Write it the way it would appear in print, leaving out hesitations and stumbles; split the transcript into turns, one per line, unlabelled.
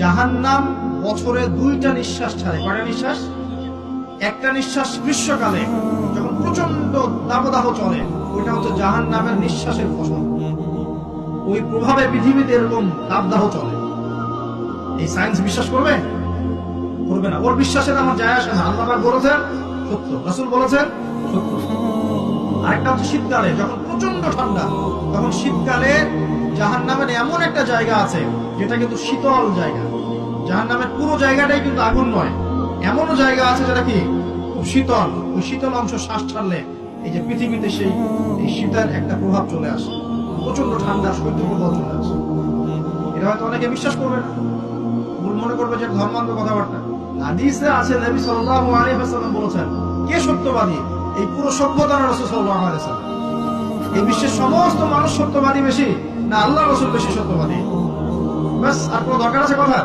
জাহান্নাম বছরে 2টা নিঃশ্বাস ছাড়ে। কয়টা নিঃশ্বাস? একটা নিঃশ্বাস গ্রীষ্মকালে যখন প্রচন্ড দাবদাহ চলে, ওইটা হচ্ছে জাহান্নামের নিঃশ্বাসের ফসল। ওই প্রভাবে পৃথিবীতে এরকম দাবদাহ চলে। এই সায়েন্স বিশ্বাস করবে? করবে না। ওর বিশ্বাসের আমার যায় আসে না। আল্লাহ পাক বলেছেন সত্য, রাসূল বলেছেন সত্য। আরেকটা হচ্ছে শীতকালে যখন প্রচন্ড ঠান্ডা, তখন শীতকালে জাহান্নামের এমন একটা জায়গা আছে যেটা কিন্তু শীতল জায়গা। জাহান্নামের পুরো জায়গাটাই কিন্তু আগুন নয়, এমনও জায়গা আছে যেটা কি খুব শীতল। ওই শীতল অংশ শ্বাস ছাড়লে এই যে পৃথিবীতে সেই এই শীতের একটা প্রভাব চলে আসে, প্রচন্ড ঠান্ডা শৈত্যপ্রবাহ চলে আসে। এটা হয়তো অনেকে বিশ্বাস করবে না, মনে করবে যে ধর্মান্ধ কথাবার্তা। হাদিসে আছে নবী সাল্লাল্লাহু আলাইহি ওয়াসাল্লাম বলেছেন, কে সত্যবাদী? এই পুরো সভ্যতা না রাসূল সাল্লাল্লাহু আলাইহি ওয়াসাল্লাম? এই বিশ্বের সমস্ত মানুষ সত্যবাদী বেশি না আল্লাহ রাসূল বেশি সত্যবাদী? বাস, আর কোনো দরকার আছে কথা?